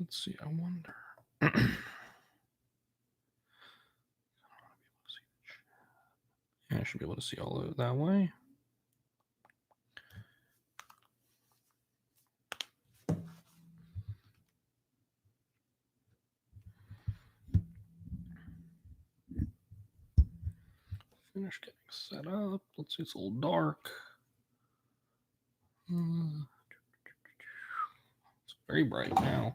Let's see. I wonder. Yeah, I should be able to see all of it that way. Finish getting set up. Let's see, it's a little dark. It's very bright now.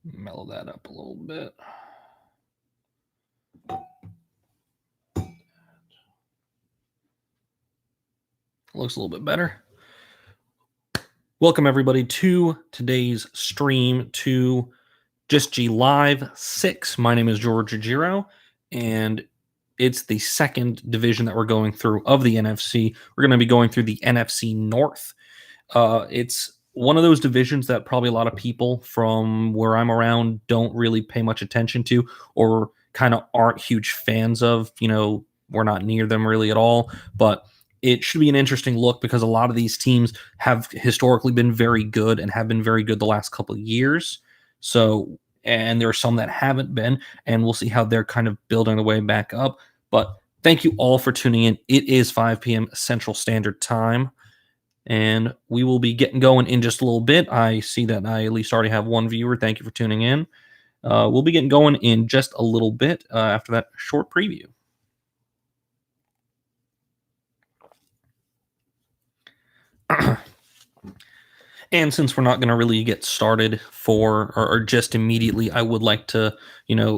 Mellow that up a little bit. Looks a little bit better. Welcome everybody to today's stream to Just G Live 6. My name is George Giro, and it's the second division that we're going through of the NFC. We're going to be going through the NFC North. It's one of those divisions that probably a lot of people from where I'm around don't really pay much attention to, or kind of aren't huge fans of. We're not near them really at all, but it should be an interesting look because a lot of these teams have historically been very good and have been very good the last couple of years. And there are some that haven't been, and we'll see how they're kind of building their way back up. But thank you all for tuning in. It is 5 p.m. Central Standard Time, and we will be getting going in just a little bit. I see that I at least already have one viewer. Thank you for tuning in. We'll be getting going in just a little bit after that short preview. And since we're not going to really get started or just immediately, I would like to,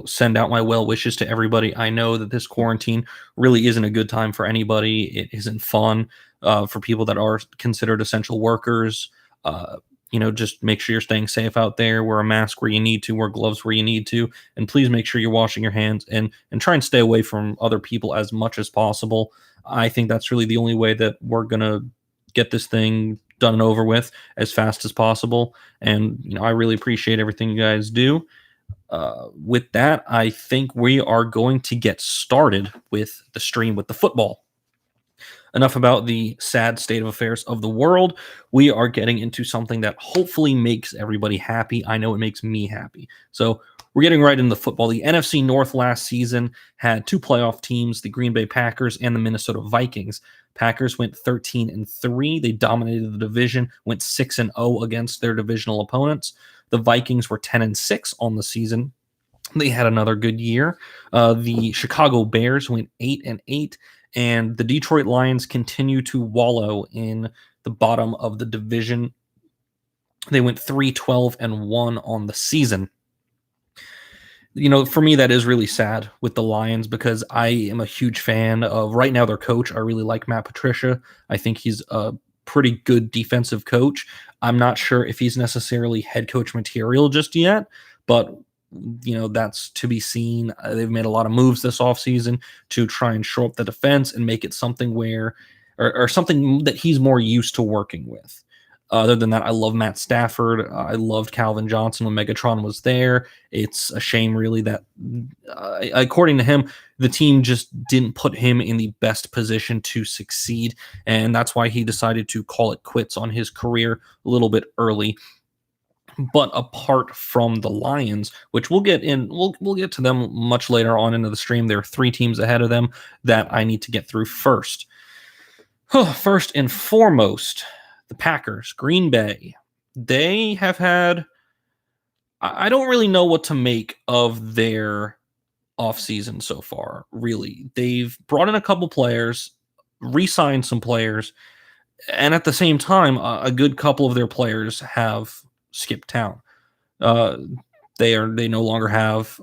send out my well wishes to everybody. I know that this quarantine really isn't a good time for anybody. It isn't fun for people that are considered essential workers. Just make sure you're staying safe out there. Wear a mask where you need to, wear gloves where you need to, and please make sure you're washing your hands and try and stay away from other people as much as possible. I think that's really the only way that we're going to get this thing done and over with as fast as possible. And I really appreciate everything you guys do. With that, I think we are going to get started with the stream with the football. Enough about the sad state of affairs of the world. We are getting into something that hopefully makes everybody happy. I know it makes me happy. So we're getting right into football. The NFC North last season had two playoff teams, the Green Bay Packers and the Minnesota Vikings. Packers went 13-3. They dominated the division, went 6-0 against their divisional opponents. The Vikings were 10-6 on the season. They had another good year. The Chicago Bears went 8-8, and the Detroit Lions continue to wallow in the bottom of the division. They went 3-12-1 on the season. For me, that is really sad with the Lions because I am a huge fan of right now their coach. I really like Matt Patricia. I think he's a pretty good defensive coach. I'm not sure if he's necessarily head coach material just yet, but that's to be seen. They've made a lot of moves this offseason to try and shore up the defense and make it something where or something that he's more used to working with. Other than that, I love Matt Stafford. I loved Calvin Johnson when Megatron was there. It's a shame, really, that according to him, the team just didn't put him in the best position to succeed, and that's why he decided to call it quits on his career a little bit early. But apart from the Lions, which we'll get to them much later on into the stream, there are three teams ahead of them that I need to get through first. First and foremost, the Packers, Green Bay. They have had, I don't really know what to make of their offseason so far, really. They've brought in a couple players, re-signed some players, and at the same time, a good couple of their players have skipped town. They no longer have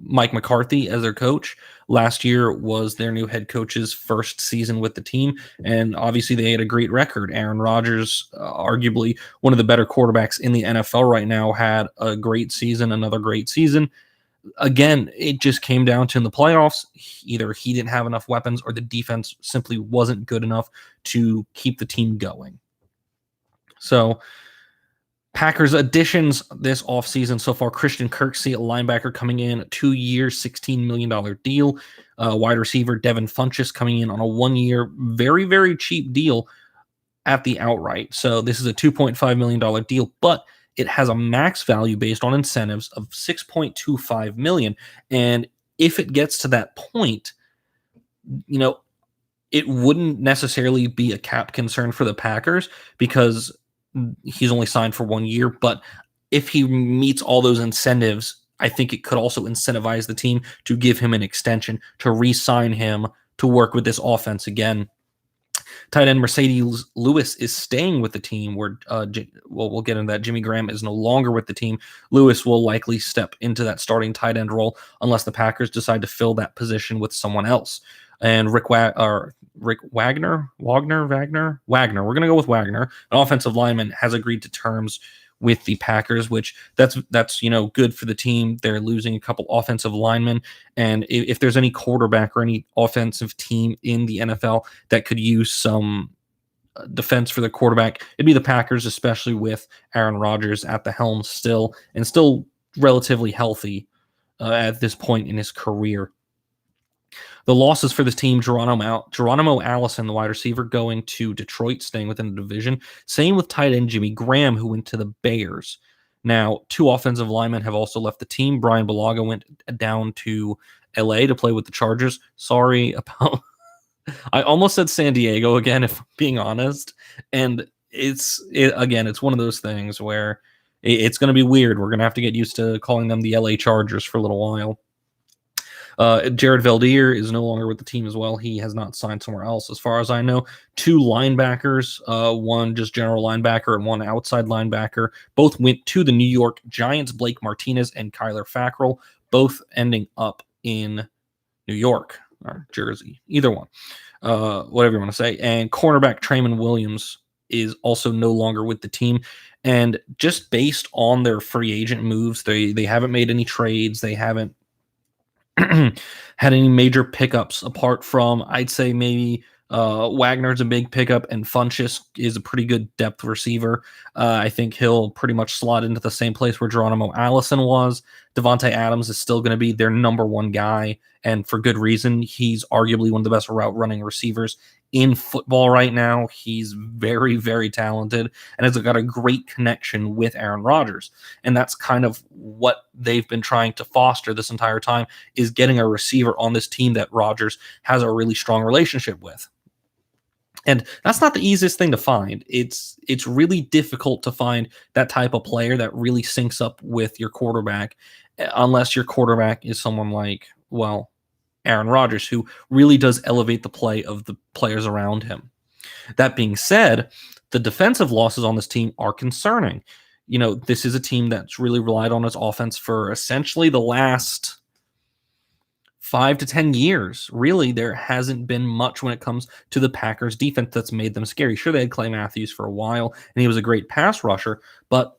Mike McCarthy as their coach. Last year was their new head coach's first season with the team, and obviously they had a great record. Aaron Rodgers, arguably one of the better quarterbacks in the NFL right now, had a great season, another great season. Again, it just came down to in the playoffs, either he didn't have enough weapons or the defense simply wasn't good enough to keep the team going. So Packers additions this offseason so far: Christian Kirksey, a linebacker, coming in a 2-year, $16 million deal. Wide receiver Devin Funchess coming in on a 1-year, very, very cheap deal. at the outright. So this is a $2.5 million deal, but it has a max value based on incentives of $6.25 million. And if it gets to that point, you know, it wouldn't necessarily be a cap concern for the Packers because he's only signed for 1 year. But if he meets all those incentives, I think it could also incentivize the team to give him an extension, to re-sign him, to work with this offense again. Tight end Mercedes Lewis is staying with the team. Where we'll get into that. Jimmy Graham is no longer with the team. Lewis will likely step into that starting tight end role unless the Packers decide to fill that position with someone else. And Rick Wagner. We're going to go with Wagner. An offensive lineman has agreed to terms with the Packers, which that's good for the team. They're losing a couple offensive linemen, and if there's any quarterback or any offensive team in the NFL that could use some defense for the quarterback, it'd be the Packers, especially with Aaron Rodgers at the helm still relatively healthy at this point in his career. The losses for this team: Geronimo Allison, the wide receiver, going to Detroit, staying within the division. Same with tight end Jimmy Graham, who went to the Bears. Now, 2 offensive linemen have also left the team. Brian Bulaga went down to LA to play with the Chargers. Sorry about I almost said San Diego again, if I'm being honest. And it's one of those things where it's going to be weird. We're going to have to get used to calling them the LA Chargers for a little while. Jared Veldier is no longer with the team as well. He has not signed somewhere else, as far as I know. 2 linebackers, one just general linebacker and one outside linebacker, both went to the New York Giants. Blake Martinez and Kyler Fackrell, both ending up in New York or Jersey, either one, whatever you want to say. And cornerback Trayman Williams is also no longer with the team. And just based on their free agent moves, they haven't made any trades. They haven't had any major pickups apart from, I'd say, maybe Wagner's a big pickup and Funchess is a pretty good depth receiver. I think he'll pretty much slot into the same place where Geronimo Allison was. Devontae Adams is still going to be their number 1 guy, and for good reason. He's arguably one of the best route running receivers in football right now. He's very, very talented and has got a great connection with Aaron Rodgers. And that's kind of what they've been trying to foster this entire time, is getting a receiver on this team that Rodgers has a really strong relationship with. And that's not the easiest thing to find. It's really difficult to find that type of player that really syncs up with your quarterback, unless your quarterback is someone like, well, Aaron Rodgers, who really does elevate the play of the players around him. That being said, the defensive losses on this team are concerning. This is a team that's really relied on its offense for essentially the last 5 to 10 years. Really, there hasn't been much when it comes to the Packers defense that's made them scary. Sure, they had Clay Matthews for a while, and he was a great pass rusher, but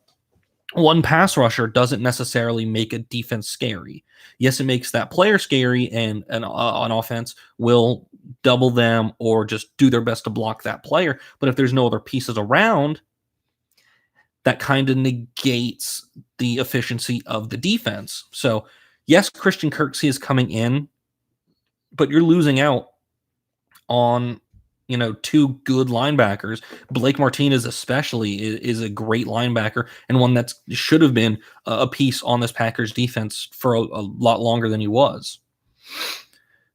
one pass rusher doesn't necessarily make a defense scary. Yes, it makes that player scary, and an offense will double them or just do their best to block that player. But if there's no other pieces around, that kind of negates the efficiency of the defense. So, yes, Christian Kirksey is coming in, but you're losing out on 2 good linebackers. Blake Martinez especially is a great linebacker, and one that should have been a piece on this Packers defense for a lot longer than he was.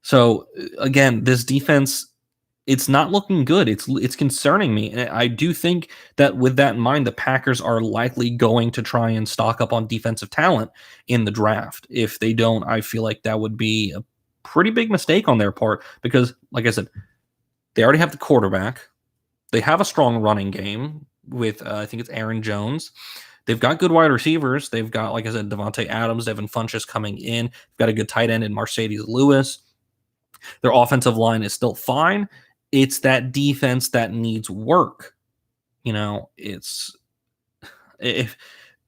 So again, this defense, it's not looking good. It's concerning me. And I do think that with that in mind, the Packers are likely going to try and stock up on defensive talent in the draft. If they don't, I feel like that would be a pretty big mistake on their part, because like I said, they already have the quarterback. They have a strong running game with, I think it's Aaron Jones. They've got good wide receivers. They've got, like I said, Devontae Adams, Devin Funchess coming in. They've got a good tight end in Mercedes Lewis. Their offensive line is still fine. It's that defense that needs work. If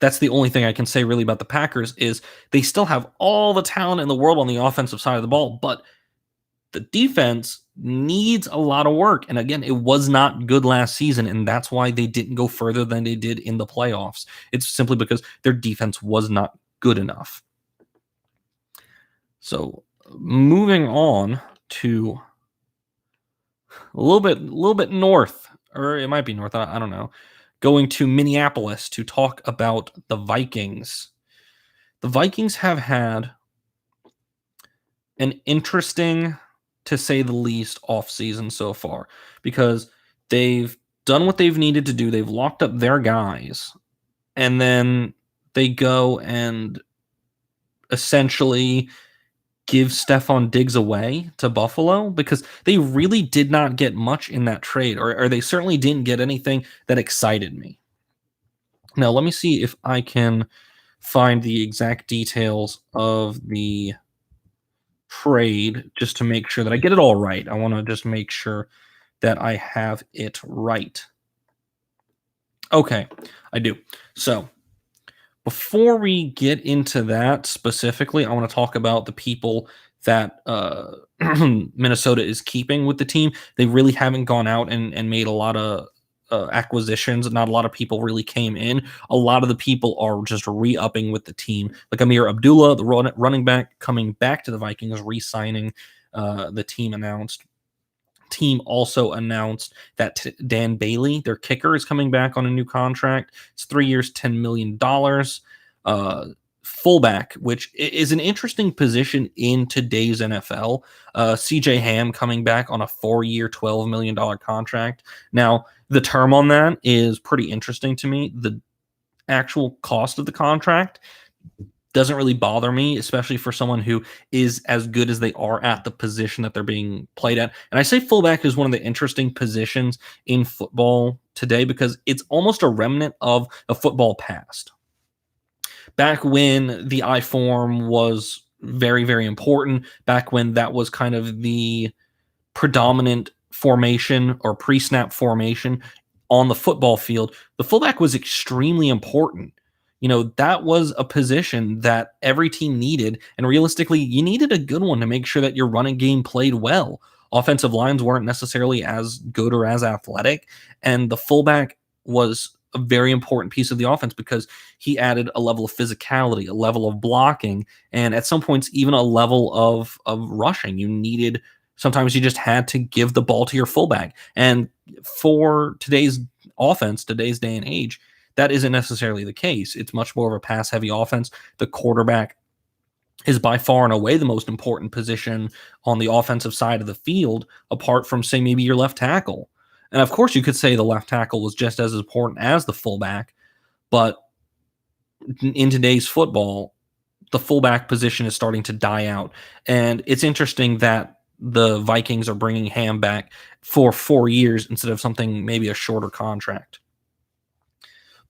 that's the only thing I can say really about the Packers, is they still have all the talent in the world on the offensive side of the ball, but the defense needs a lot of work. And again, it was not good last season, and that's why they didn't go further than they did in the playoffs. It's simply because their defense was not good enough. So moving on to a little bit north or it might be North. I don't know. Going to Minneapolis to talk about the Vikings. The Vikings have had an interesting, to say the least, offseason so far because they've done what they've needed to do. They've locked up their guys, and then they go and essentially give Stephon Diggs away to Buffalo because they really did not get much in that trade, or they certainly didn't get anything that excited me. Now, let me see if I can find the exact details of the trade just to make sure that I get it all right. I want to just make sure that I have it right. Okay, I do. So, before we get into that specifically, I want to talk about the people that Minnesota is keeping with the team. They really haven't gone out and made a lot of acquisitions. Not a lot of people really came in. A lot of the people are just re-upping with the team. Like Amir Abdullah, the running back, coming back to the Vikings, re-signing. The team also announced that Dan Bailey, their kicker, is coming back on a new contract. It's 3 years, $10 million. Fullback, which is an interesting position in today's NFL. CJ Ham coming back on a 4-year, $12 million contract. Now, the term on that is pretty interesting to me. The actual cost of the contract doesn't really bother me, especially for someone who is as good as they are at the position that they're being played at. And I say fullback is one of the interesting positions in football today because it's almost a remnant of a football past. Back when the I form was very, very important, back when that was kind of the predominant formation or pre-snap formation on the football field, the fullback was extremely important. That was a position that every team needed. And realistically, you needed a good one to make sure that your running game played well. Offensive lines weren't necessarily as good or as athletic. And the fullback was a very important piece of the offense because he added a level of physicality, a level of blocking, and at some points, even a level of rushing. Sometimes you just had to give the ball to your fullback. And for today's offense, today's day and age, that isn't necessarily the case. It's much more of a pass-heavy offense. The quarterback is by far and away the most important position on the offensive side of the field, apart from, say, maybe your left tackle. And of course, you could say the left tackle was just as important as the fullback, but in today's football, the fullback position is starting to die out. And it's interesting that the Vikings are bringing Ham back for 4 years instead of something, maybe a shorter contract.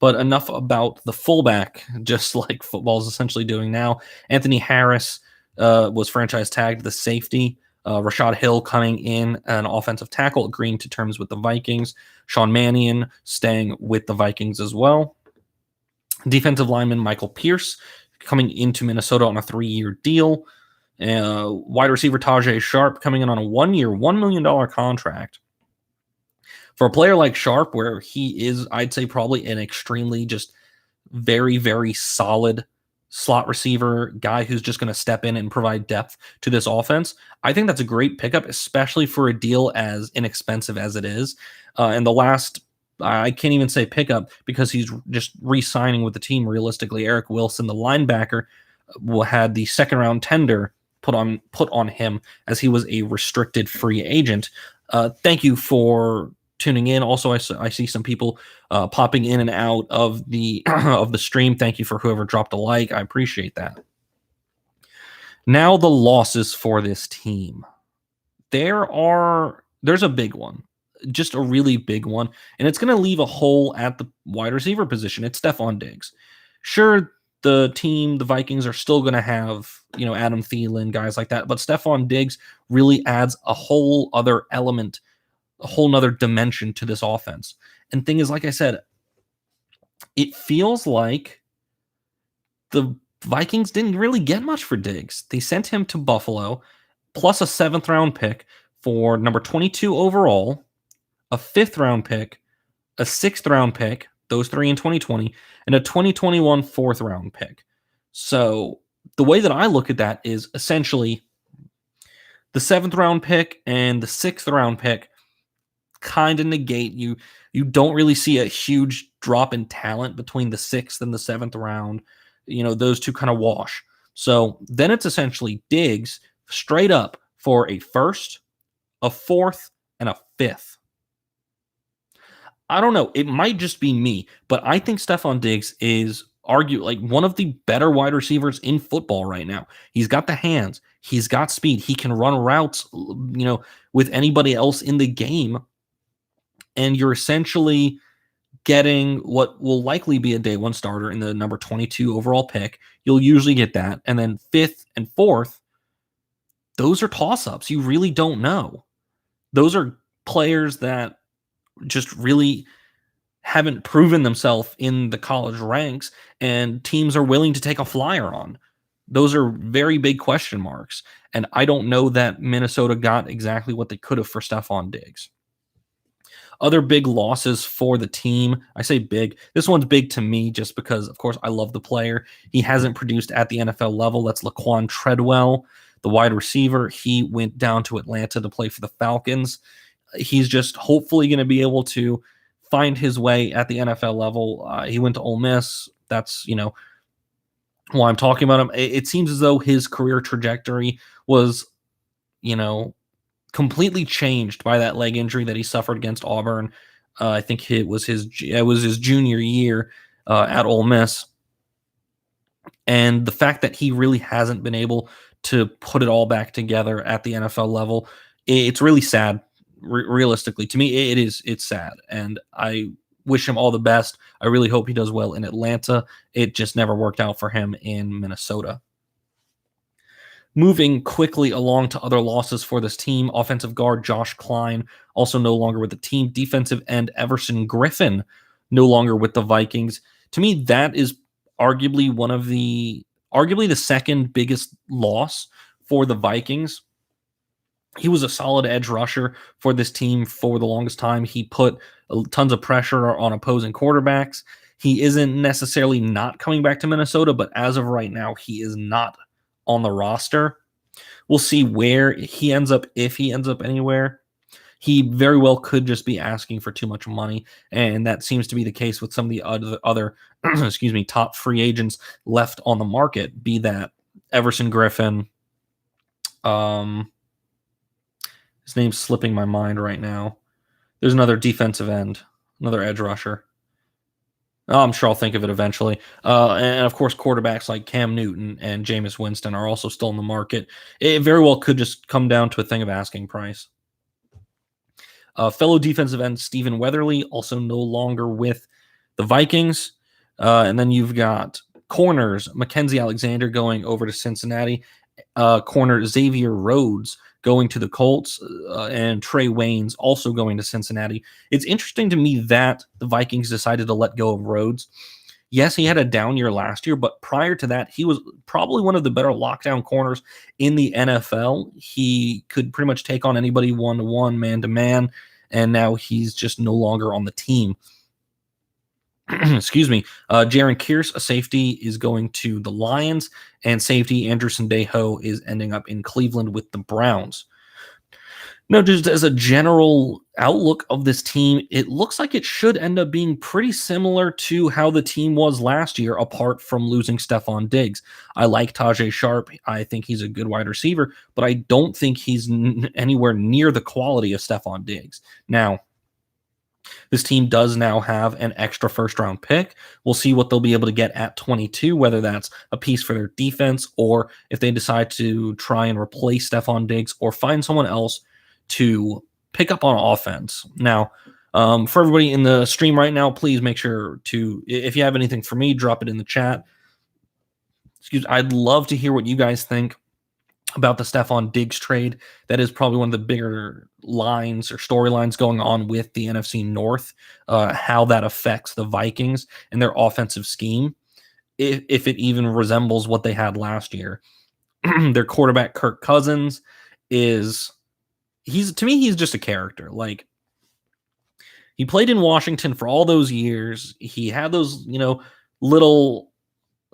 But enough about the fullback, just like football is essentially doing now. Anthony Harris was franchise tagged the safety. Rashad Hill coming in, an offensive tackle, agreeing to terms with the Vikings. Sean Mannion staying with the Vikings as well. Defensive lineman Michael Pierce coming into Minnesota on a 3-year deal. Wide receiver Tajay Sharp coming in on a 1-year, $1 million contract. For a player like Sharp, where he is, I'd say, probably an extremely just very, very solid slot receiver guy who's just going to step in and provide depth to this offense, I think that's a great pickup, especially for a deal as inexpensive as it is. And the last, I can't even say pickup because he's just re-signing with the team realistically. Eric Wilson, the linebacker, had the second-round tender put on him as he was a restricted free agent. Thank you for tuning in. Also, I see some people popping in and out of the of the stream. Thank you for whoever dropped a like. I appreciate that. Now the losses for this team. There's a big one, just a really big one, and it's going to leave a hole at the wide receiver position. It's Stephon Diggs. Sure, the Vikings are still going to have, Adam Thielen, guys like that, but Stephon Diggs really adds a whole other element, a whole nother dimension to this offense. And thing is, like I said, it feels like the Vikings didn't really get much for Diggs. They sent him to Buffalo, plus a 7th-round pick for number 22 overall, a 5th-round pick, a 6th-round pick, those 3 in 2020, and a 2021 4th-round pick. So the way that I look at that is essentially the 7th-round pick and the 6th-round pick kind of negate you. You don't really see a huge drop in talent between the 6th and the 7th round. Those two kind of wash. So then it's essentially Diggs straight up for a 1st, a 4th, and a 5th. I don't know. It might just be me, but I think Stephon Diggs is like one of the better wide receivers in football right now. He's got the hands, he's got speed, he can run routes, with anybody else in the game. And you're essentially getting what will likely be a day one starter in the number 22 overall pick. You'll usually get that. And then 5th and 4th, those are toss-ups. You really don't know. Those are players that just really haven't proven themselves in the college ranks, and teams are willing to take a flyer on. Those are very big question marks, and I don't know that Minnesota got exactly what they could have for Stephon Diggs. Other big losses for the team. I say big. This one's big to me just because, of course, I love the player. He hasn't produced at the NFL level. That's Laquan Treadwell, the wide receiver. He went down to Atlanta to play for the Falcons. He's just hopefully going to be able to find his way at the NFL level. He went to Ole Miss. That's, why I'm talking about him. It seems as though his career trajectory was, completely changed by that leg injury that he suffered against Auburn. I think it was his junior year at Ole Miss. And the fact that he really hasn't been able to put it all back together at the NFL level, it's really sad. Realistically, to me, it's sad, and I wish him all the best. I really hope he does well in Atlanta. It just never worked out for him in Minnesota. Moving quickly along to other losses for this team, offensive guard Josh Klein, also no longer with the team. Defensive end Everson Griffin, no longer with the Vikings. To me, that is arguably the second biggest loss for the Vikings. He was a solid edge rusher for this team for the longest time. He put tons of pressure on opposing quarterbacks. He isn't necessarily not coming back to Minnesota, but as of right now, he is not on the roster. We'll see where he ends up, if he ends up anywhere. He very well could just be asking for too much money, and that seems to be the case with some of the other top free agents left on the market, be that Everson Griffin. His name's slipping my mind right now. There's another defensive end, another edge rusher. I'm sure I'll think of it eventually. And of course, quarterbacks like Cam Newton and Jameis Winston are also still in the market. It very well could just come down to a thing of asking price. Fellow defensive end Stephen Weatherly, also no longer with the Vikings. And then you've got corners, Mackenzie Alexander going over to Cincinnati. Corner Xavier Rhodes going to the Colts, and Trey Waynes also going to Cincinnati. It's interesting to me that the Vikings decided to let go of Rhodes. Yes, he had a down year last year, but prior to that, he was probably one of the better lockdown corners in the NFL. He could pretty much take on anybody one-to-one, man-to-man, and now he's just no longer on the team. Excuse me. Jaron Kearse, a safety, is going to the Lions, and safety Andrew Sendejo is ending up in Cleveland with the Browns. Now, just as a general outlook of this team, it looks like it should end up being pretty similar to how the team was last year, apart from losing Stephon Diggs. I like Tajay Sharp. I think he's a good wide receiver, but I don't think he's anywhere near the quality of Stephon Diggs. Now, this team does now have an extra first-round pick. We'll see what they'll be able to get at 22, whether that's a piece for their defense or if they decide to try and replace Stephon Diggs or find someone else to pick up on offense. Now, for everybody in the stream right now, please make sure to, if you have anything for me, drop it in the chat. I'd love to hear what you guys think about the Stephon Diggs trade. That is probably one of the bigger lines or storylines going on with the NFC North, how that affects the Vikings and their offensive scheme, if it even resembles what they had last year. Their quarterback, Kirk Cousins, he's just a character. Like, he played in Washington for all those years. He had those, little,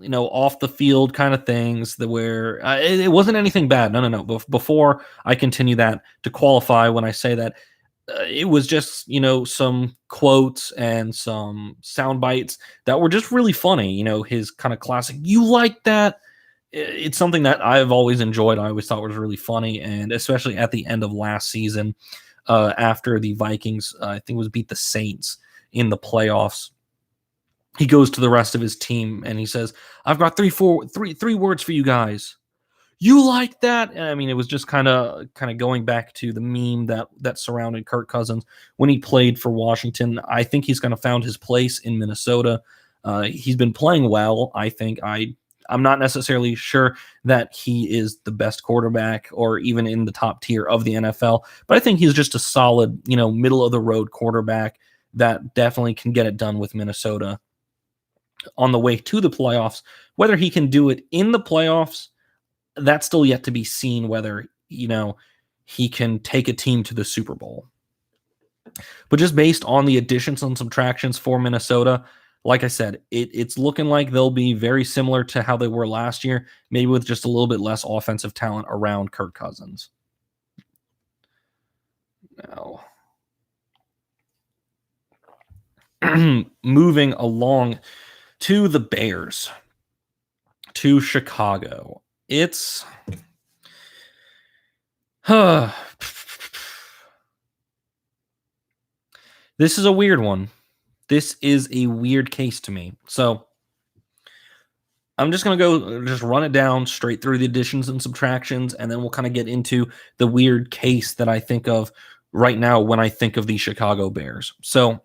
off the field kind of things where it wasn't anything bad. No. Before I continue that, to qualify when I say that, it was just, some quotes and some sound bites that were just really funny. His kind of classic, "You like that?" It's something that I've always enjoyed. I always thought was really funny, and especially at the end of last season, after the Vikings, I think it was beat the Saints in the playoffs. He goes to the rest of his team and he says, "I've got three words for you guys. You like that?" And I mean, it was just kind of going back to the meme that surrounded Kirk Cousins when he played for Washington. I think he's kind of found his place in Minnesota. He's been playing well. I think I'm not necessarily sure that he is the best quarterback or even in the top tier of the NFL, but I think he's just a solid, middle of the road quarterback that definitely can get it done with Minnesota on the way to the playoffs. Whether he can do it in the playoffs, that's still yet to be seen, whether, he can take a team to the Super Bowl. But just based on the additions and subtractions for Minnesota, like I said, it's looking like they'll be very similar to how they were last year, maybe with just a little bit less offensive talent around Kirk Cousins. Now, moving along to the Bears, to Chicago. It's this is a weird one. This is a weird case to me. So I'm just going to just run it down straight through the additions and subtractions, and then we'll kind of get into the weird case that I think of right now when I think of the Chicago Bears. So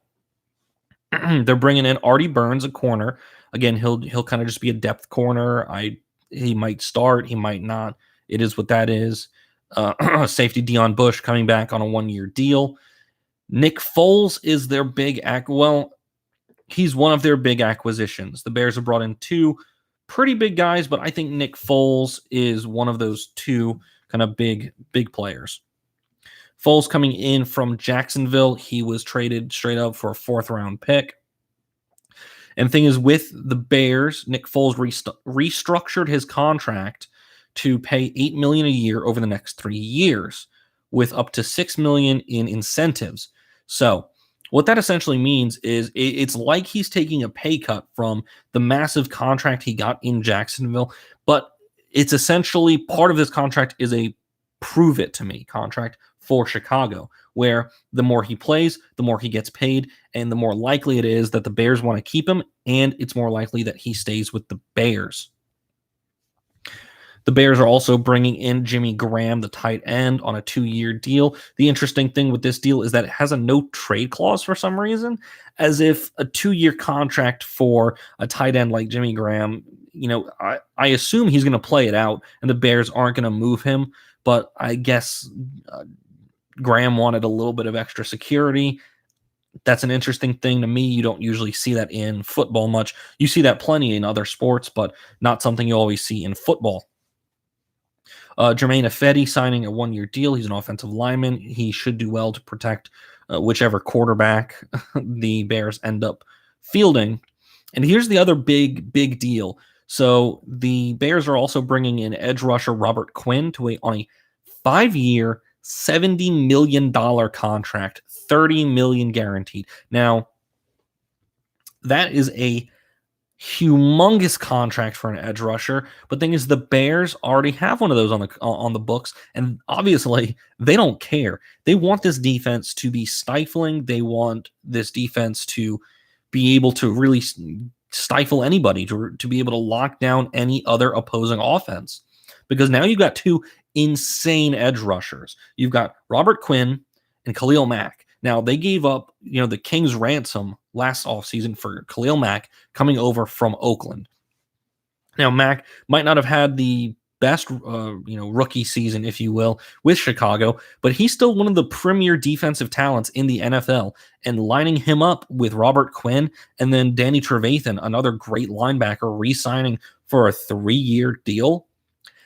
they're bringing in Artie Burns, a corner. Again, he'll kind of just be a depth corner. He might start, he might not. It is what that is. Safety Deion Bush coming back on a 1-year deal. Nick Foles is their big he's one of their big acquisitions. The Bears have brought in two pretty big guys, but I think Nick Foles is one of those two kind of big players. Foles coming in from Jacksonville. He was traded straight up for a 4th-round pick. And the thing is, with the Bears, Nick Foles restructured his contract to pay $8 million a year over the next 3 years, with up to $6 million in incentives. So what that essentially means is it's like he's taking a pay cut from the massive contract he got in Jacksonville, but it's essentially part of this contract is a prove it to me contract for Chicago, where the more he plays, the more he gets paid, and the more likely it is that the Bears want to keep him, and it's more likely that he stays with the Bears. The Bears are also bringing in Jimmy Graham, the tight end, on a 2-year deal. The interesting thing with this deal is that it has a no trade clause for some reason, as if a 2-year contract for a tight end like Jimmy Graham, I assume he's going to play it out and the Bears aren't going to move him, but I guess Graham wanted a little bit of extra security. That's an interesting thing to me. You don't usually see that in football much. You see that plenty in other sports, but not something you always see in football. Jermaine Ifedi signing a 1-year deal. He's an offensive lineman. He should do well to protect whichever quarterback the Bears end up fielding. And here's the other big deal. So the Bears are also bringing in edge rusher Robert Quinn on a 5-year, $70 million contract, $30 million guaranteed. Now, that is a humongous contract for an edge rusher, but thing is, the Bears already have one of those on the books, and obviously they don't care. They want this defense to be stifling. They want this defense to be able to really stifle anybody, to be able to lock down any other opposing offense, because now you've got two insane edge rushers. You've got Robert Quinn and Khalil Mack. Now, they gave up, the King's ransom last offseason for Khalil Mack coming over from Oakland. Now, Mack might not have had the best, rookie season, if you will, with Chicago, but he's still one of the premier defensive talents in the NFL. And lining him up with Robert Quinn and then Danny Trevathan, another great linebacker, re-signing for a 3-year deal,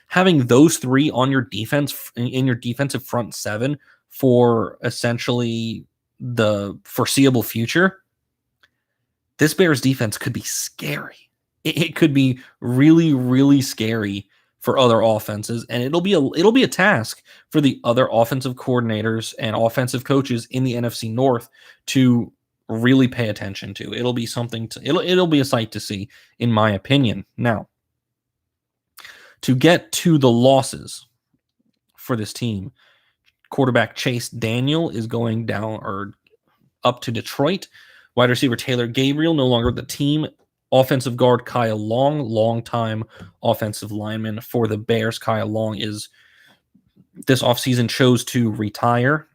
having those three on your defense, in your defensive front seven, for essentially the foreseeable future, this Bears defense could be scary. It could be really, really scary for other offenses, and it'll be a task for the other offensive coordinators and offensive coaches in the NFC North to really pay attention to. It'll be something to it'll be a sight to see, in my opinion. Now, to get to the losses for this team, quarterback Chase Daniel is going down or up to Detroit. Wide receiver Taylor Gabriel no longer with the team. Offensive guard Kyle Long, longtime offensive lineman for the Bears. Kyle Long is this offseason chose to retire.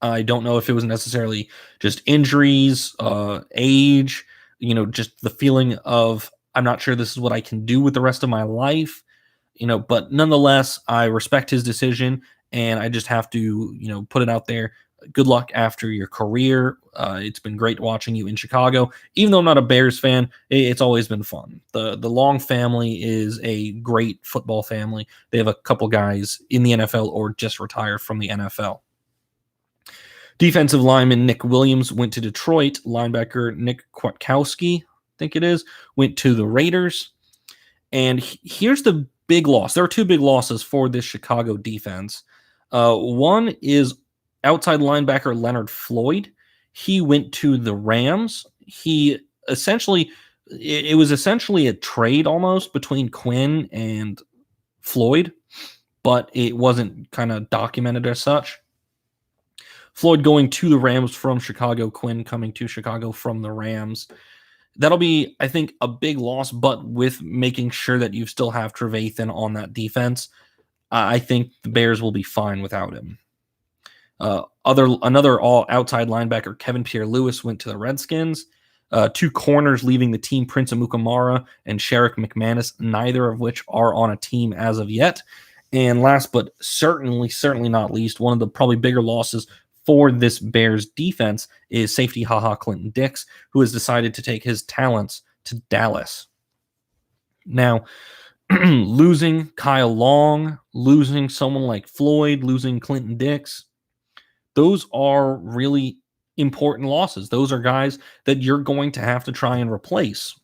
I don't know if it was necessarily just injuries, age, just the feeling of I'm not sure this is what I can do with the rest of my life, but nonetheless, I respect his decision and I just have to, put it out there. Good luck after your career. It's been great watching you in Chicago. Even though I'm not a Bears fan, it's always been fun. The Long family is a great football family. They have a couple guys in the NFL or just retired from the NFL. Defensive lineman Nick Williams went to Detroit. Linebacker Nick Kwiatkowski, I think it is, went to the Raiders. And here's the big loss. There are two big losses for this Chicago defense. One is outside linebacker Leonard Floyd. He went to the Rams. It was essentially a trade almost between Quinn and Floyd, but it wasn't kind of documented as such. Floyd going to the Rams from Chicago, Quinn coming to Chicago from the Rams. That'll be, I think, a big loss, but with making sure that you still have Trevathan on that defense, I think the Bears will be fine without him. Another all outside linebacker, Kevin Pierre-Louis, went to the Redskins. Two corners leaving the team, Prince Amukamara and Sherrick McManus, neither of which are on a team as of yet. And last but certainly not least, one of the probably bigger losses for this Bears defense is safety HaHa Clinton-Dix, who has decided to take his talents to Dallas. Now, losing Kyle Long, losing someone like Floyd, losing Clinton-Dix, those are really important losses. Those are guys that you're going to have to try and replace.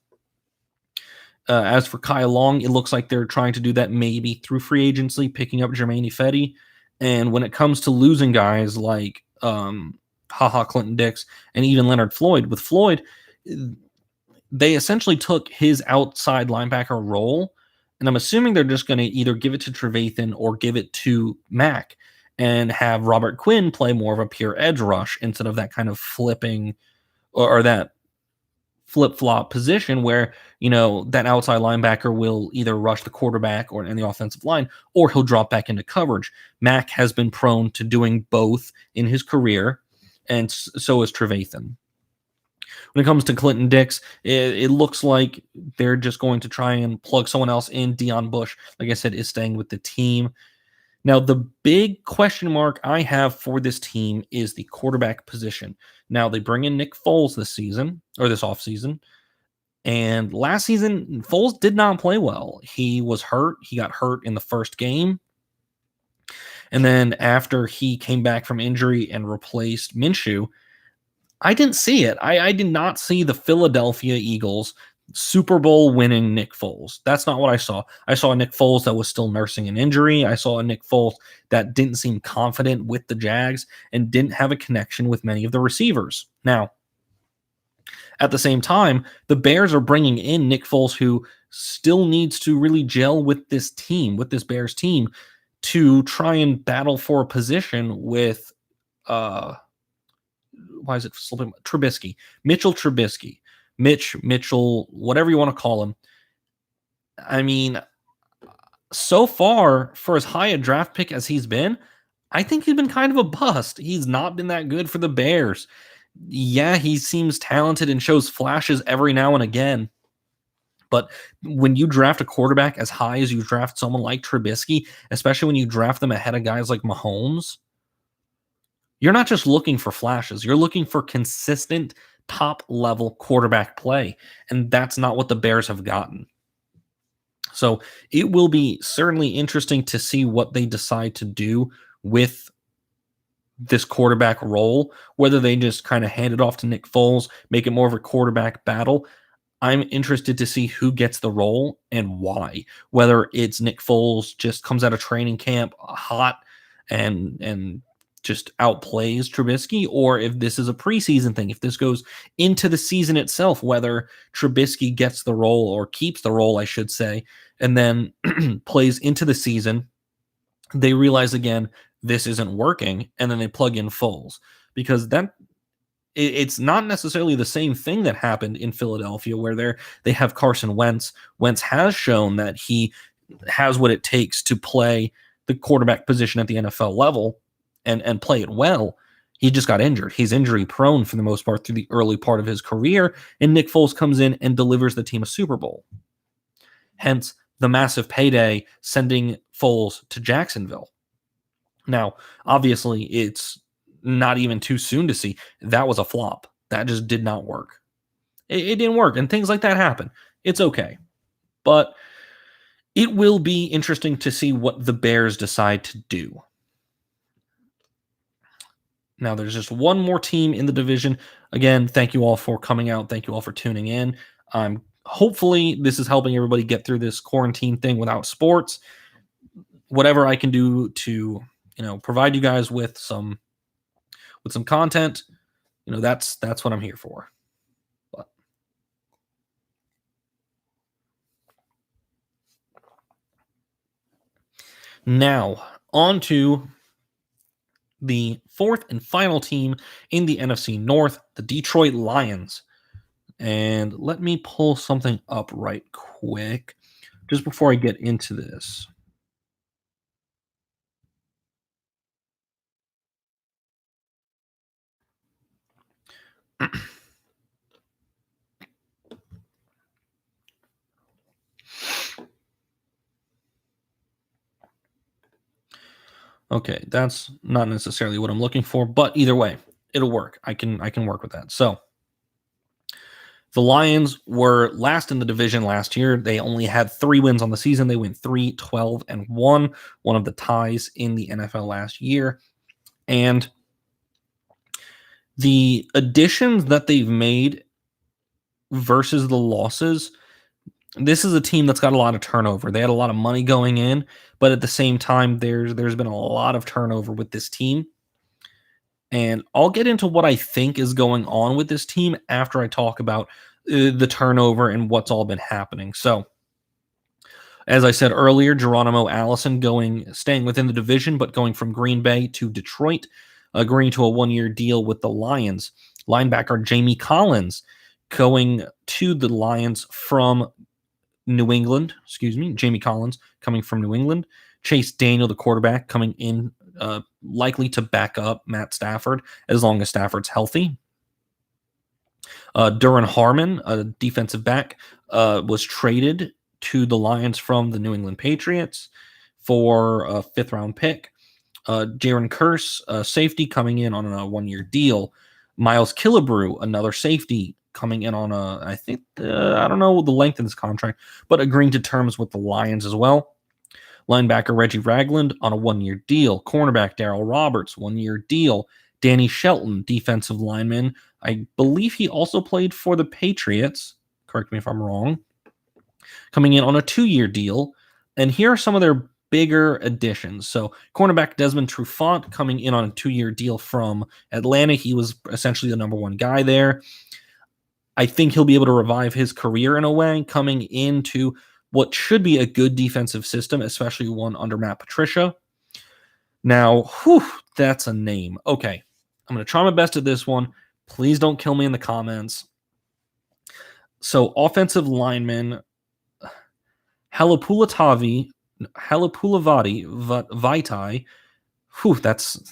As for Kyle Long, it looks like they're trying to do that maybe through free agency, picking up Jermaine Ifedi. And when it comes to losing guys like HaHa Clinton-Dix and even Leonard Floyd, with Floyd, they essentially took his outside linebacker role, and I'm assuming they're just going to either give it to Trevathan or give it to Mack and have Robert Quinn play more of a pure edge rush instead of that kind of flipping or that flip-flop position where, that outside linebacker will either rush the quarterback or in the offensive line, or he'll drop back into coverage. Mack has been prone to doing both in his career, and so is Trevathan. When it comes to Clinton-Dix, it looks like they're just going to try and plug someone else in. Deion Bush, like I said, is staying with the team. Now, the big question mark I have for this team is the quarterback position. Now, they bring in Nick Foles this offseason. And last season, Foles did not play well. He was hurt. He got hurt in the first game. And then after he came back from injury and replaced Minshew, I didn't see it. I did not see the Philadelphia Eagles Super Bowl winning Nick Foles. That's not what I saw. I saw a Nick Foles that was still nursing an injury. I saw a Nick Foles that didn't seem confident with the Jags and didn't have a connection with many of the receivers. Now, at the same time, the Bears are bringing in Nick Foles, who still needs to really gel with this team, with this Bears team, to try and battle for a position with, why is it slipping? Trubisky, Mitchell Trubisky. Mitchell, whatever you want to call him. I mean, so far, for as high a draft pick as he's been, I think he's been kind of a bust. He's not been that good for the Bears. Yeah, he seems talented and shows flashes every now and again. But when you draft a quarterback as high as you draft someone like Trubisky, especially when you draft them ahead of guys like Mahomes, you're not just looking for flashes. You're looking for consistent top-level quarterback play, and that's not what the Bears have gotten. So it will be certainly interesting to see what they decide to do with this quarterback role, whether they just kind of hand it off to Nick Foles, make it more of a quarterback battle. I'm interested to see who gets the role and why. Whether it's Nick Foles just comes out of training camp hot and just outplays Trubisky, or if this is a preseason thing, if this goes into the season itself, whether Trubisky gets the role or keeps the role, I should say, and then plays into the season, they realize again this isn't working, and then they plug in Foles because it's not necessarily the same thing that happened in Philadelphia where they have Carson Wentz. Wentz has shown that he has what it takes to play the quarterback position at the NFL level and play it well. He just got injured. He's injury prone for the most part through the early part of his career, and Nick Foles comes in and delivers the team a Super Bowl. Hence the massive payday sending Foles to Jacksonville. Now, obviously, it's not even too soon to see that was a flop. That just did not work. It didn't work, and things like that happen. It's okay. But it will be interesting to see what the Bears decide to do. Now, there's just one more team in the division. Again, thank you all for coming out. Thank you all for tuning in. Hopefully, this is helping everybody get through this quarantine thing without sports. Whatever I can do to, provide you guys with some content, that's what I'm here for. But now, on to the fourth and final team in the NFC North, the Detroit Lions. And let me pull something up right quick just before I get into this. Okay, that's not necessarily what I'm looking for, but either way, it'll work. I can work with that. So, the Lions were last in the division last year. They only had 3 wins on the season. They went 3-12-1, one of the ties in the NFL last year. And the additions that they've made versus the losses, this is a team that's got a lot of turnover. They had a lot of money going in, but at the same time, there's been a lot of turnover with this team. And I'll get into what I think is going on with this team after I talk about the turnover and what's all been happening. So, as I said earlier, Geronimo Allison staying within the division, but going from Green Bay to Detroit, agreeing to a 1-year deal with the Lions. Linebacker Jamie Collins going to the Lions from New England. Jamie Collins coming from New England. Chase Daniel, the quarterback, coming in likely to back up Matt Stafford as long as Stafford's healthy. Duran Harmon, a defensive back, was traded to the Lions from the New England Patriots for a 5th-round pick. Jaron Curse, safety, coming in on a 1-year deal. Miles Killebrew, another safety, coming in on I don't know the length of this contract, but agreeing to terms with the Lions as well. Linebacker Reggie Ragland on a 1-year deal. Cornerback Darrell Roberts, 1-year deal. Danny Shelton, defensive lineman. I believe he also played for the Patriots. Correct me if I'm wrong. Coming in on a 2-year deal. And here are some of their bigger additions. So cornerback Desmond Trufant coming in on a 2-year deal from Atlanta. He was essentially the number 1 guy there. I think he'll be able to revive his career in a way, coming into what should be a good defensive system, especially one under Matt Patricia. Now, that's a name. Okay, I'm going to try my best at this one. Please don't kill me in the comments. So, offensive lineman Halapulavati Vaitai.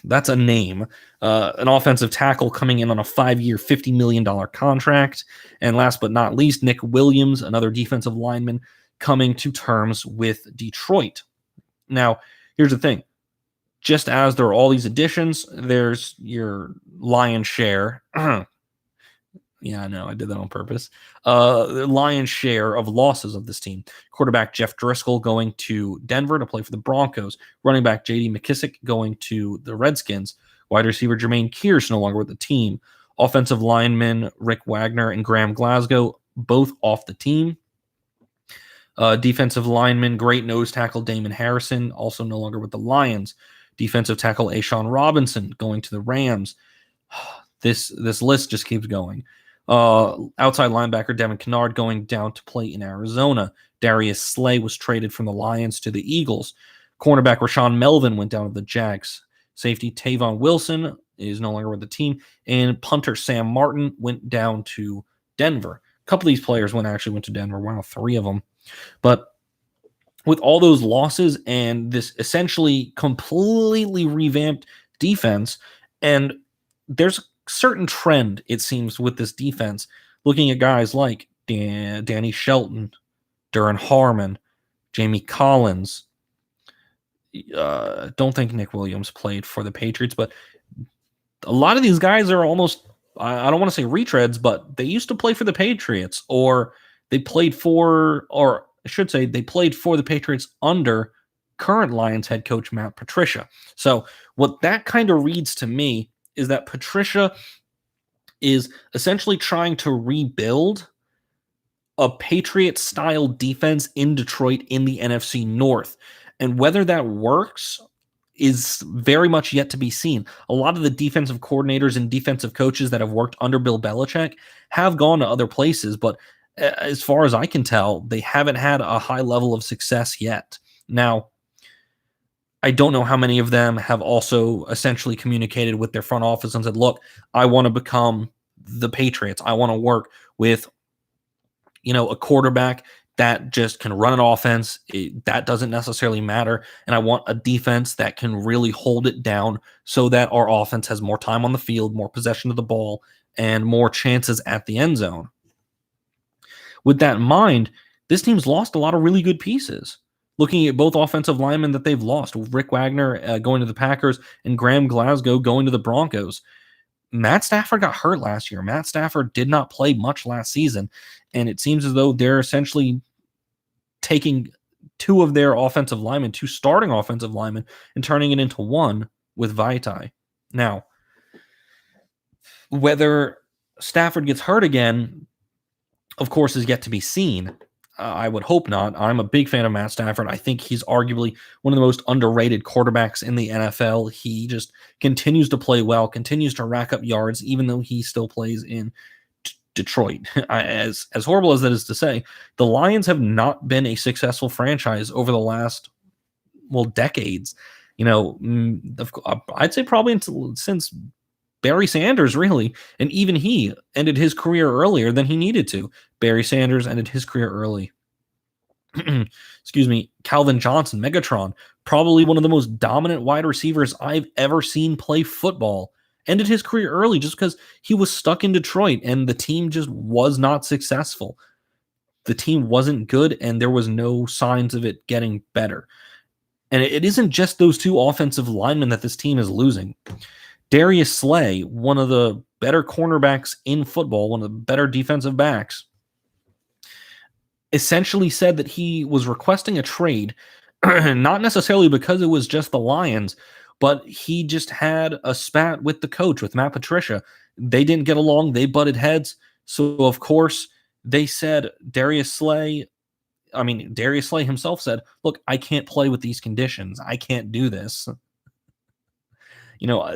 That's a name. An offensive tackle coming in on a 5-year, $50 million contract. And last but not least, Nick Williams, another defensive lineman, coming to terms with Detroit. Now, here's the thing. Just as there are all these additions, there's your lion's share. Yeah, I know. I did that on purpose. The lion's share of losses of this team. Quarterback Jeff Driscoll going to Denver to play for the Broncos. Running back J.D. McKissick going to the Redskins. Wide receiver Jermaine Kearse no longer with the team. Offensive linemen Rick Wagner and Graham Glasgow both off the team. Defensive lineman, great nose tackle Damon Harrison, also no longer with the Lions. Defensive tackle Ashawn Robinson going to the Rams. This list just keeps going. Outside linebacker Devin Kennard going down to play in Arizona. Darius Slay was traded from the Lions to the Eagles. Cornerback Rashawn Melvin went down to the Jags. Safety Tavon Wilson is no longer with the team. And punter Sam Martin went down to Denver. A couple of these players actually went to Denver. Wow, 3 of them. But with all those losses and this essentially completely revamped defense, and there's a certain trend, it seems, with this defense, looking at guys like Danny Shelton, Duran Harmon, Jamie Collins. Don't think Nick Williams played for the Patriots, but a lot of these guys are almost, I don't want to say retreads, but they used to play for the Patriots, or they played for, or I should say, they played for the Patriots under current Lions head coach Matt Patricia. So what that kind of reads to me is that Patricia is essentially trying to rebuild a Patriot-style defense in Detroit in the NFC North. And whether that works is very much yet to be seen. A lot of the defensive coordinators and defensive coaches that have worked under Bill Belichick have gone to other places, but as far as I can tell, they haven't had a high level of success yet. Now, I don't know how many of them have also essentially communicated with their front office and said, look, I want to become the Patriots. I want to work with, a quarterback that just can run an offense. That doesn't necessarily matter. And I want a defense that can really hold it down so that our offense has more time on the field, more possession of the ball, and more chances at the end zone. With that in mind, this team's lost a lot of really good pieces. Looking at both offensive linemen that they've lost, Rick Wagner going to the Packers and Graham Glasgow going to the Broncos. Matt Stafford got hurt last year. Matt Stafford did not play much last season, and it seems as though they're essentially taking 2 of their offensive linemen, 2 starting offensive linemen, and turning it into 1 with Vaitai. Now, whether Stafford gets hurt again, of course, is yet to be seen. I would hope not. I'm a big fan of Matt Stafford. I think he's arguably one of the most underrated quarterbacks in the NFL. He just continues to play well, continues to rack up yards, even though he still plays in Detroit. As horrible as that is to say, the Lions have not been a successful franchise over the last, decades. I'd say probably since Barry Sanders, really. And even he ended his career earlier than he needed to. Barry Sanders ended his career early. Excuse me. Calvin Johnson, Megatron, probably one of the most dominant wide receivers I've ever seen play football, ended his career early just because he was stuck in Detroit and the team just was not successful. The team wasn't good and there was no signs of it getting better. And it isn't just those 2 offensive linemen that this team is losing. Darius Slay, one of the better cornerbacks in football, one of the better defensive backs, essentially said that he was requesting a trade, not necessarily because it was just the Lions, but he just had a spat with the coach, with Matt Patricia. They didn't get along. They butted heads. So, of course, they said Darius Slay himself said, look, I can't play with these conditions. I can't do this.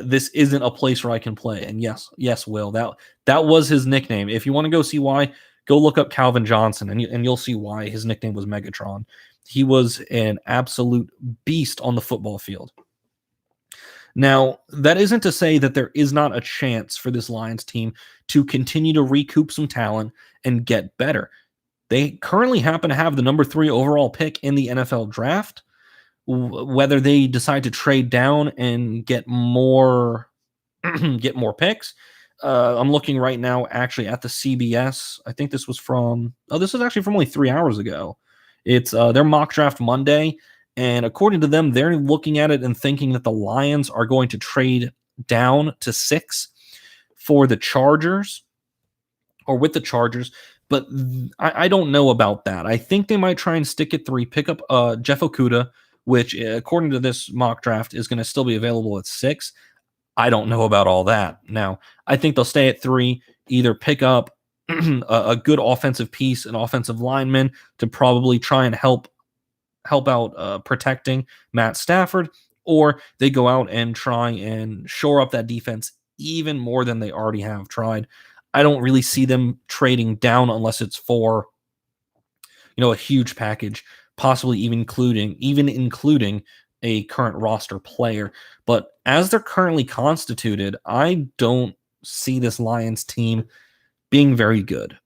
This isn't a place where I can play. And yes, Will, that was his nickname. If you want to go see why, go look up Calvin Johnson and you'll see why his nickname was Megatron. He was an absolute beast on the football field. Now, that isn't to say that there is not a chance for this Lions team to continue to recoup some talent and get better. They currently happen to have the number 3 overall pick in the NFL draft. Whether they decide to trade down and get more picks. I'm looking right now actually at the CBS. I think this is actually from only 3 hours ago. It's their mock draft Monday. And according to them, they're looking at it and thinking that the Lions are going to trade down to 6 for the Chargers or with the Chargers. But I don't know about that. I think they might try and stick at 3, pick up Jeff Okudah, which, according to this mock draft, is going to still be available at 6. I don't know about all that. Now, I think they'll stay at 3, either pick up a good offensive piece, an offensive lineman to probably try and help out protecting Matt Stafford, or they go out and try and shore up that defense even more than they already have tried. I don't really see them trading down unless it's for a huge package, possibly even including a current roster player. But as they're currently constituted, I don't see this Lions team being very good.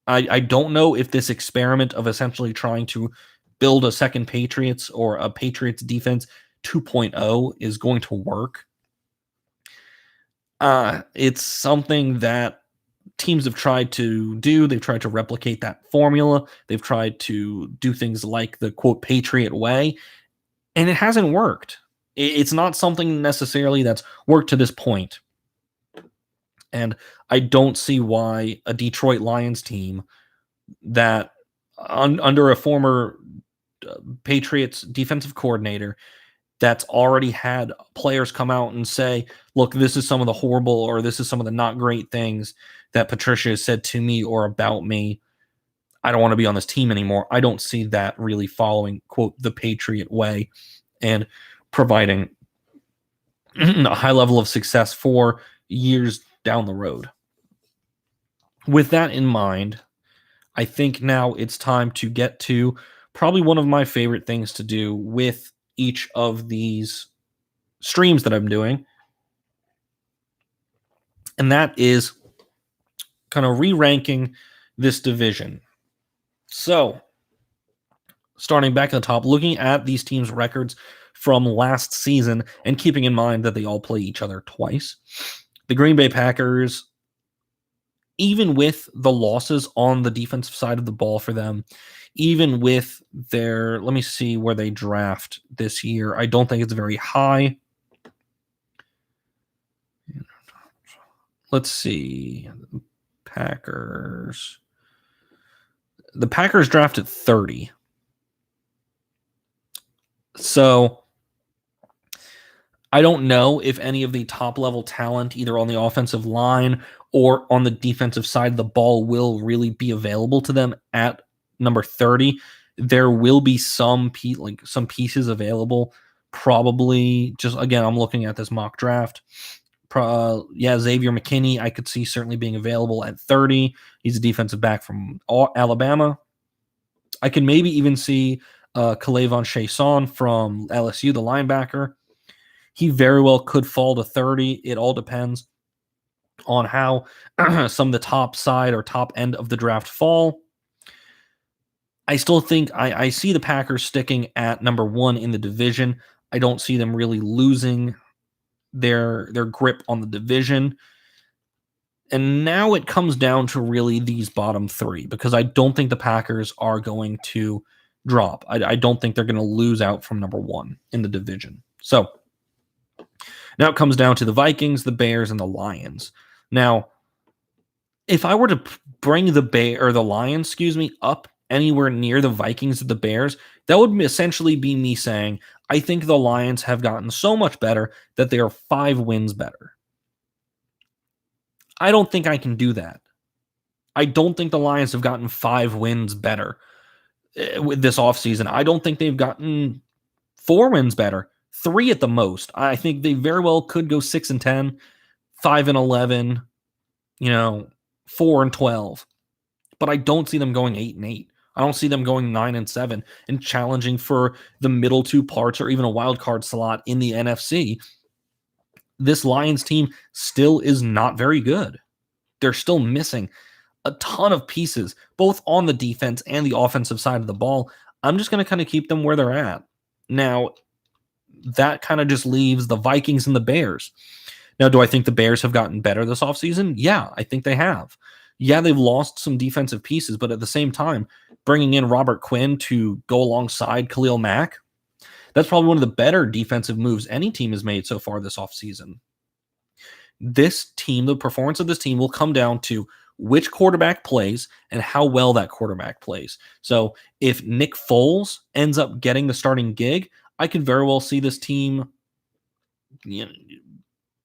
I don't know if this experiment of essentially trying to build a second Patriots or a Patriots defense 2.0 is going to work. It's something that teams have tried to do. They've tried to replicate that formula. They've tried to do things like the quote Patriot way, and it hasn't worked. It's not something necessarily that's worked to this point. And I don't see why a Detroit Lions team that under a former Patriots defensive coordinator that's already had players come out and say, look, this is some of the horrible or this is some of the not great things that Patricia has said to me or about me. I don't want to be on this team anymore. I don't see that really following, quote, the Patriot way and providing a high level of success for years down the road. With that in mind, I think now it's time to get to probably one of my favorite things to do with each of these streams that I'm doing. And that is kind of re-ranking this division. So, starting back at the top, looking at these teams' records from last season and keeping in mind that they all play each other twice. The Green Bay Packers, even with the losses on the defensive side of the ball for them, even with their, let me see where they draft this year. I don't think it's very high. Let's see. Packers. The Packers drafted 30. So I don't know if any of the top level talent, either on the offensive line or on the defensive side of the ball, will really be available to them at number 30. There will be some pieces available. Probably, just again, I'm looking at this mock draft. Xavier McKinney, I could see certainly being available at 30. He's a defensive back from Alabama. I can maybe even see K'Lavon Chaisson from LSU, the linebacker. He very well could fall to 30. It all depends on how some of the top side or top end of the draft fall. I still think I see the Packers sticking at number 1 in the division. I don't see them really losing their grip on the division. And now it comes down to really these bottom 3, because I don't think the Packers are going to drop. I don't think they're going to lose out from number 1 in the division. So now it comes down to the Vikings, the Bears, and the Lions. Now, if I were to bring the Lions, up anywhere near the Vikings or the Bears, that would essentially be me saying, I think the Lions have gotten so much better that they are 5 wins better. I don't think I can do that. I don't think the Lions have gotten 5 wins better with this offseason. I don't think they've gotten 4 wins better. 3 at the most. I think they very well could go 6-10, 5-11, 4-12. But I don't see them going 8-8. I don't see them going 9-7 and challenging for the middle 2 parts or even a wild card slot in the NFC. This Lions team still is not very good. They're still missing a ton of pieces, both on the defense and the offensive side of the ball. I'm just going to kind of keep them where they're at. Now, that kind of just leaves the Vikings and the Bears. Now, do I think the Bears have gotten better this offseason? Yeah, I think they have. Yeah, they've lost some defensive pieces, but at the same time, bringing in Robert Quinn to go alongside Khalil Mack, that's probably one of the better defensive moves any team has made so far this offseason. This team, the performance of this team will come down to which quarterback plays and how well that quarterback plays. So if Nick Foles ends up getting the starting gig, I could very well see this team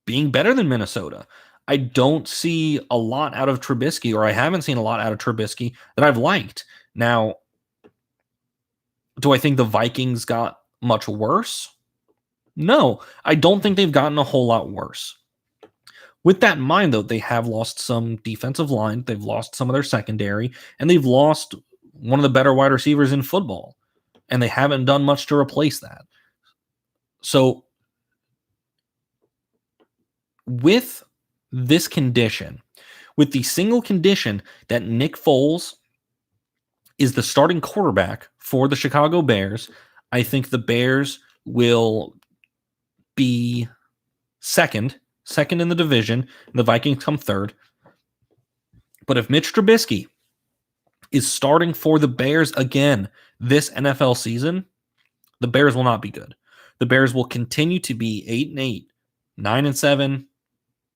being better than Minnesota. I don't see a lot out of Trubisky, or I haven't seen a lot out of Trubisky that I've liked. Now, do I think the Vikings got much worse? No, I don't think they've gotten a whole lot worse. With that in mind, though, they have lost some defensive line, they've lost some of their secondary, and they've lost one of the better wide receivers in football, and they haven't done much to replace that. So, with this condition, with the single condition that Nick Foles is the starting quarterback for the Chicago Bears, I think the Bears will be second in the division. The Vikings come third. But if Mitch Trubisky is starting for the Bears again this NFL season, the Bears will not be good. The Bears will continue to be 8-8, 9-7,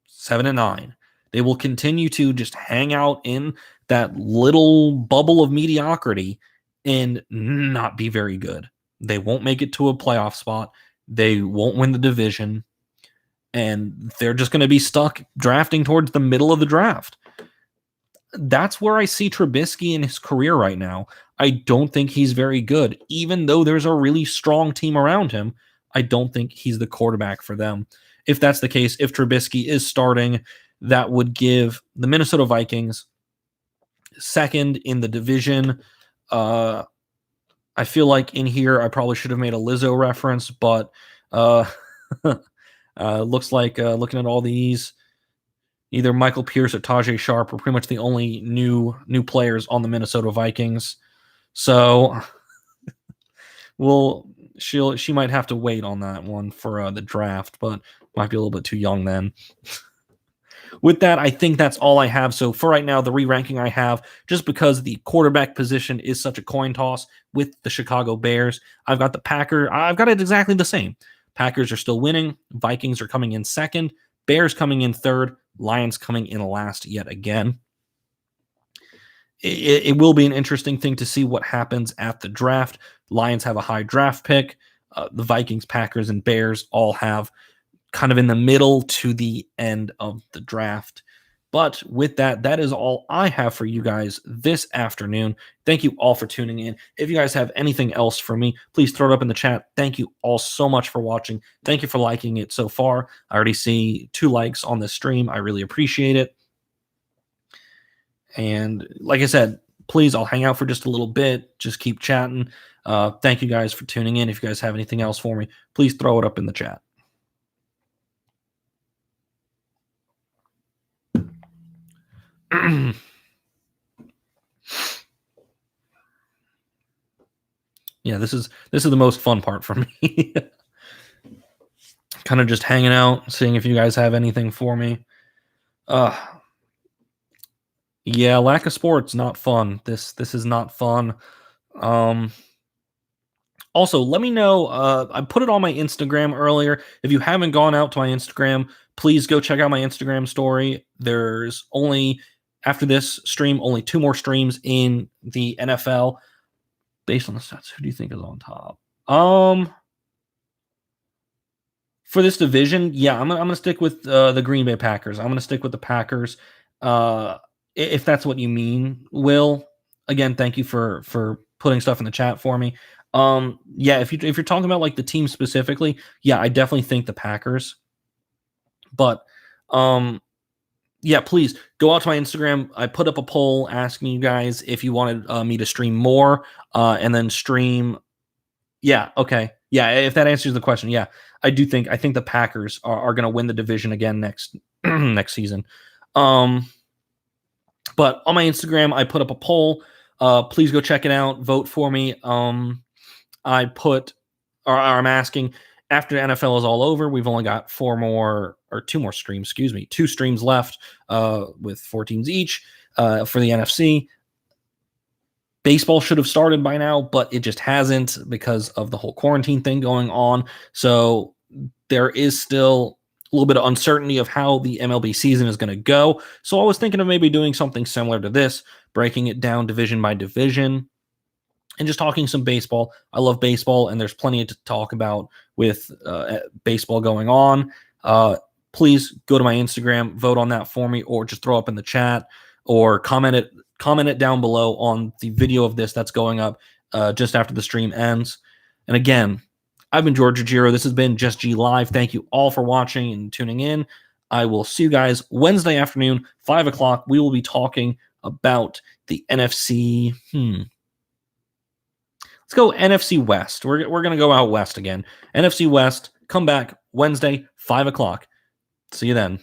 7-9. They will continue to just hang out in that little bubble of mediocrity and not be very good. They won't make it to a playoff spot. They won't win the division. And they're just going to be stuck drafting towards the middle of the draft. That's where I see Trubisky in his career right now. I don't think he's very good. Even though there's a really strong team around him, I don't think he's the quarterback for them. If that's the case, if Trubisky is starting, that would give the Minnesota Vikings second in the division. I feel like in here I probably should have made a Lizzo reference, but looks like looking at all these, either Michael Pierce or Tajay Sharp are pretty much the only new players on the Minnesota Vikings. So she might have to wait on that one for the draft, but might be a little bit too young then. With that, I think that's all I have. So for right now, the re-ranking I have, just because the quarterback position is such a coin toss with the Chicago Bears, I've got it exactly the same. Packers are still winning. Vikings are coming in second. Bears coming in third. Lions coming in last yet again. It will be an interesting thing to see what happens at the draft. Lions have a high draft pick. The Vikings, Packers, and Bears all have kind of in the middle to the end of the draft. But with that, that is all I have for you guys this afternoon. Thank you all for tuning in. If you guys have anything else for me, please throw it up in the chat. Thank you all so much for watching. Thank you for liking it so far. I already see 2 likes on this stream. I really appreciate it. And like I said, please, I'll hang out for just a little bit. Just keep chatting. Thank you guys for tuning in. If you guys have anything else for me, please throw it up in the chat. Yeah, this is the most fun part for me. Kind of just hanging out, seeing if you guys have anything for me. Yeah, lack of sports, not fun. This is not fun. Also, let me know. I put it on my Instagram earlier. If you haven't gone out to my Instagram, please go check out my Instagram story. There's only, after this stream, only 2 more streams in the NFL. Based on the stats, who do you think is on top? For this division, yeah, I'm gonna stick with the Green Bay Packers. I'm gonna stick with the Packers. If that's what you mean, Will. Again, thank you for putting stuff in the chat for me. Yeah, if you're talking about like the team specifically, yeah, I definitely think the Packers. But yeah, please go out to my Instagram. I put up a poll asking you guys if you wanted me to stream more and then stream. Yeah, okay. Yeah, if that answers the question, yeah, I think the Packers are going to win the division again next season. But on my Instagram, I put up a poll. Please go check it out. Vote for me. I'm asking, after the NFL is all over, we've only got 2 more streams, 2 streams left with 4 teams each for the NFC. Baseball should have started by now, but it just hasn't because of the whole quarantine thing going on. So there is still a little bit of uncertainty of how the MLB season is going to go. So I was thinking of maybe doing something similar to this, breaking it down division by division and just talking some baseball. I love baseball, and there's plenty to talk about with baseball going on. please go to my Instagram, vote on that for me, or just throw up in the chat or comment it down below on the video of this that's going up just after the stream ends. And again, I've been George Giro. This has been Just G Live. Thank you all for watching and tuning in. I will see you guys Wednesday afternoon, 5 o'clock. We will be talking about the NFC. Let's go NFC West. We're going to go out west again. NFC West. Come back Wednesday, 5 o'clock. See you then.